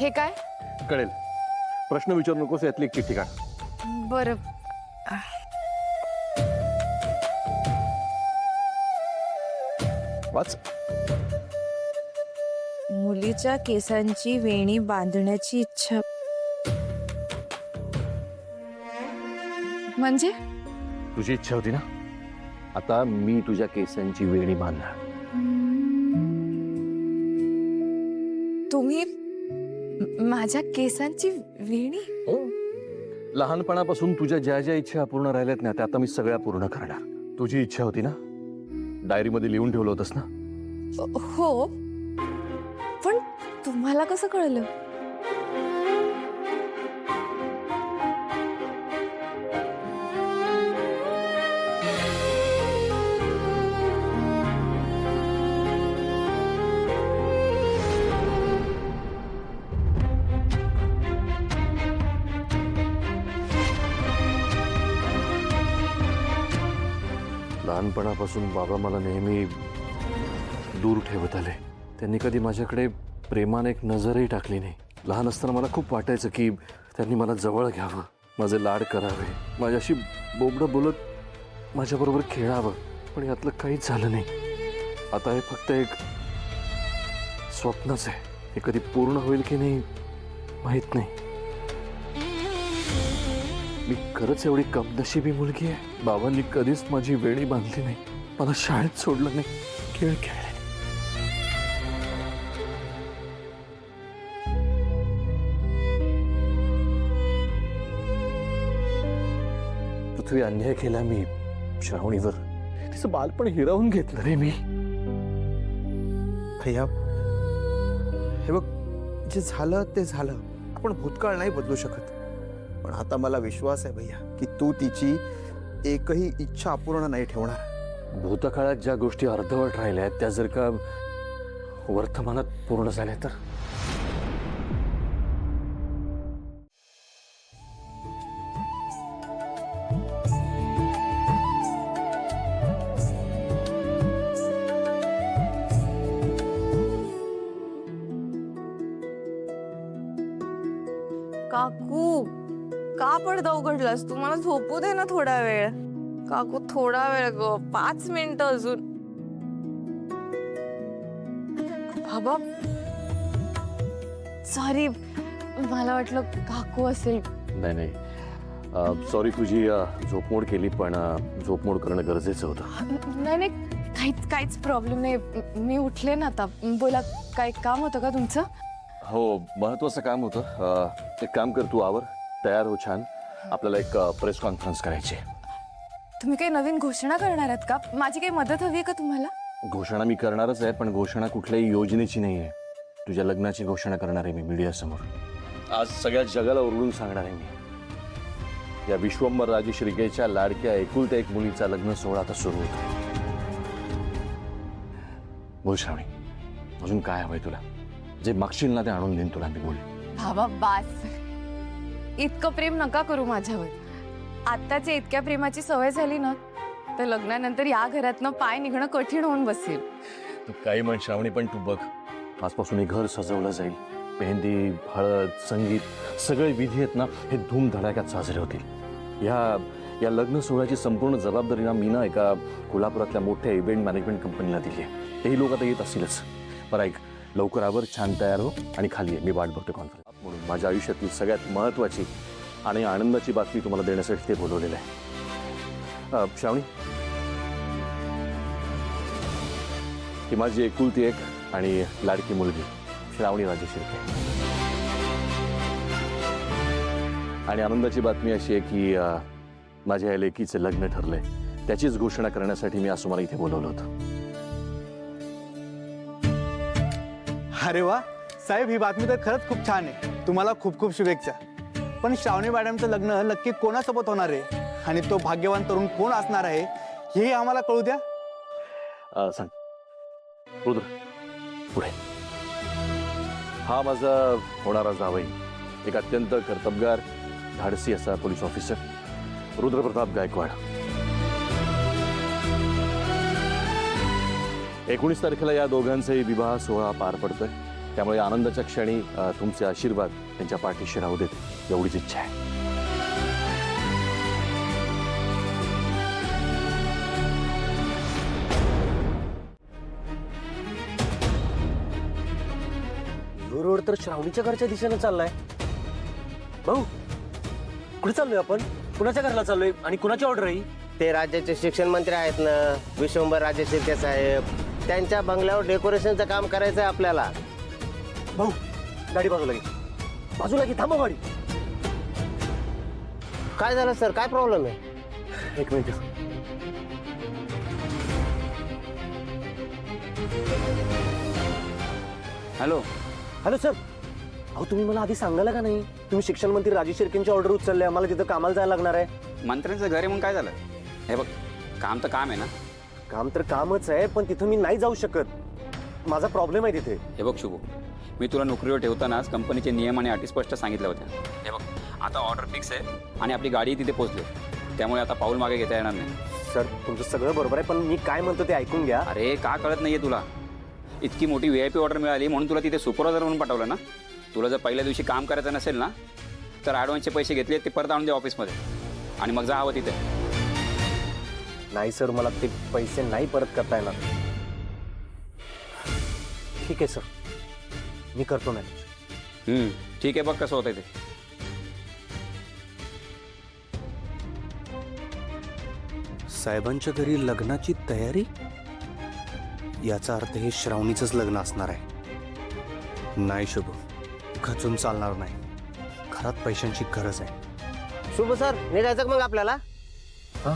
हे काय? कळेल. प्रश्न विचारू नकोस, यातली एक चिठ्ठी काढ. बरं. वाच. मुलीच्या केसांची वेणी बांधण्याची इच्छा. म्हणजे तुझी इच्छा होती ना, आता मी तुझ्या केसांची वेणी बांधणार. तुम्ही माझ्या केसांची वेणी? लहानपणापासून तुझ्या ज्या ज्या इच्छा अपूर्ण राहिल्यात ना, त्या आता मी सगळ्या पूर्ण करणार. तुझी इच्छा होती ना, डायरीमध्ये लिहून ठेवलं होतंस ना. हो, पण तुम्हाला कसं कळलं? लहानपणापासून बाबा मला नेहमी दूर ठेवत आले. त्यांनी कधी माझ्याकडे प्रेमाने एक नजरही टाकली नाही. लहान असताना मला खूप वाटायचं की त्यांनी मला जवळ घ्यावं, माझे लाड करावे, माझ्याशी बोबडं बोलत माझ्याबरोबर खेळावं. पण यातलं काहीच झालं नाही. आता हे फक्त एक स्वप्नच आहे. हे कधी पूर्ण होईल की नाही माहीत नाही. मी खरंच एवढी कमनशिबी मुलगी आहे? बाबांनी कधीच माझी वेणी बांधली नाही, मला शाळेत सोडलं नाही, खेळ खेळले. पृथ्वी अन्याय केला मी श्रावणीवर. तिचं बालपण हिरावून घेतलं रे मी. भैया, हे बघ, जे झालं ते झालं. आपण भूतकाळ नाही बदलू शकत. पण आता मला विश्वास आहे भैया की तू तिची एकही इच्छा अपूर्ण नाही ठेवणार. भूतकाळात ज्या गोष्टी अर्धवट राहिल्या आहेत त्या जर का वर्तमानात पूर्ण झाल्या तर. काकू, का पडदा उघडलास? तुम्हाला झोपू दे ना थोडा वेळ. काकू, थोडा वेळ ग, 5 मिनिटं अजून. बाबा, सॉरी, मला वाटलं काकू असेल. नाही नाही, सॉरी, तुझी झोपमोड केली, पण झोपमोड करणं गरजेचं होतं. नाही नाही, काहीच प्रॉब्लेम नाही. मी उठले ना आता. बोला, काय काम होतं का तुमचं? हो, महत्वाचं काम होतं. एक काम कर, तू आवर, तयार हो छान. आपल्याला एक प्रेस कॉन्फरन्स करायची. तुम्ही काही नवीन घोषणा करणार आहात का? माझी काही मदत हवी आहे का तुम्हाला? घोषणा मी करणारच आहे, पण घोषणा कुठल्याही योजनेची नाही आहे. तुझ्या लग्नाची घोषणा करणार आहे मी मीडियासमोर. आज सगळ्या जगाला ओरडून सांगणार आहे मी, या विश्वंभर राजश्रीकेच्या लाडक्या एकुलत्या एक मुलीचा लग्न सोहळा आता सुरू होतो. बोल श्रावणी, अजून काय हवंय तुला? जे मागशील ना ते आणून देईन तुला मी. बोल. बाबा, बास, इतकं प्रेम नका करू माझ्यावर. आत्ताच्या इतक्या प्रेमाची सवय झाली ना, तर लग्नानंतर या घरातनं पाय निघणं कठीण होऊन बसेल. तू काही म्हण श्रावणी, पण तू बघ, आजपासून हे घर सजवलं जाईल. मेहंदी, हळद, संगीत, सगळे विधी आहेत ना, हे धूमधडाक्यात साजरे होतील. या लग्न सोहळ्याची संपूर्ण जबाबदारी ना मी ना एका कोल्हापुरातल्या मोठ्या इव्हेंट मॅनेजमेंट कंपनीला दिली आहे. तेही लोक आता येत असतीलच. बरं ऐक, लवकर आवर, छान तयार हो आणि खाली आहे. मी वाट बघतो कॉन्फरन्स म्हणून. माझ्या आयुष्यातली सगळ्यात महत्त्वाची आणि आनंदाची बातमी तुम्हाला देण्यासाठी ते बोलवलेलं आहे. श्रावणी, ही माझी एकुलती एक आणि लाडकी मुलगी श्रावणी राजशिर्के. आणि आनंदाची बातमी अशी आहे की माझ्या या लेकीचं लग्न ठरलंय. त्याचीच घोषणा करण्यासाठी मी आज तुम्हाला इथे बोलवलं होतं. अरे वा साहेब, ही बातमी तर खरंच खूप छान आहे. तुम्हाला खूप खूप शुभेच्छा. पण श्रावणी मॅडमचं लग्न नक्की कोणासोबत होणार आहे आणि तो भाग्यवान तरुण कोण असणार आहे हेही आम्हाला कळू द्या. सांग रुद्र, पुढे. हा माझा होणारा जावई, एक अत्यंत कर्तबगार, धाडसी असा पोलीस ऑफिसर, रुद्र प्रताप गायकवाड. 19 तारखेला या दोघांचाही विवाह सोहळा पार पडतोय. त्यामुळे आनंदाच्या क्षणी तुमचे आशीर्वाद त्यांच्या पाठीशी राहू देत एवढीच इच्छा आहे. रोड तर श्रावणीच्या घरच्या दिशेनं चाललाय. भाऊ कुठे चाललोय आपण? कुणाच्या घराला चाललोय आणि कुणाची ऑर्डर आहे? ते राज्याचे शिक्षण मंत्री आहेत ना, विश्वंभर राजे शिर्के साहेब. त्यांच्या बंगल्यावर डेकोरेशनचं काम करायचं आहे आपल्याला. भाऊ गाडी बाजूला घे, बाजूला घे, थांबा गाडी. काय झालं सर, काय प्रॉब्लेम आहे? एक मिनिट. हॅलो हॅलो सर, अहो तुम्ही मला आधी सांगायला का नाही? तुम्ही शिक्षण मंत्री राजे शिर्केंची ऑर्डर उचलली, आम्हाला तिथं कामाला जायला लागणार आहे. मंत्र्यांचं घर आहे म्हणून काय झालं? हे बघ, काम तर काम आहे ना. काम तर कामच आहे, पण तिथं मी नाही जाऊ शकत. माझा प्रॉब्लेम आहे तिथे. हे बघ शुभू, मी तुला नोकरीवर ठेवतानाच कंपनीचे नियम आणि अटी स्पष्ट सांगितल्या होत्या. हे बघ, आता ऑर्डर फिक्स आहे आणि आपली गाडी तिथे पोहोचली, त्यामुळे आता पाऊल मागे घेता येणार नाही. सर तुमचं सगळं बरोबर आहे, पण मी काय म्हणतो ते ऐकून घ्या. अरे का कळत नाहीये तुला? इतकी मोठी VIP ऑर्डर मिळाली म्हणून तुला तिथे सुपरवायझर म्हणून पाठवलं ना. तुला जर पहिल्या दिवशी काम करायचं नसेल ना, तर ॲडव्हान्सचे पैसे घेतले ते परत आणून दे ऑफिसमध्ये आणि मग जा हवं तिथे. नाही सर, मला ते पैसे नाही परत करता येणार. ठीक आहे सर, मी करतो मॅनेज. ठीक आहे, बघ कसं होतंय ते. साहेबांच्या घरी लग्नाची तयारी, याचा अर्थ हे श्रावणीचंच लग्न असणार आहे. नाही शुभ, खचून चालणार नाही. घरात पैशांची गरज आहे. शुभ सर, निघायचं का मग आपल्याला? हां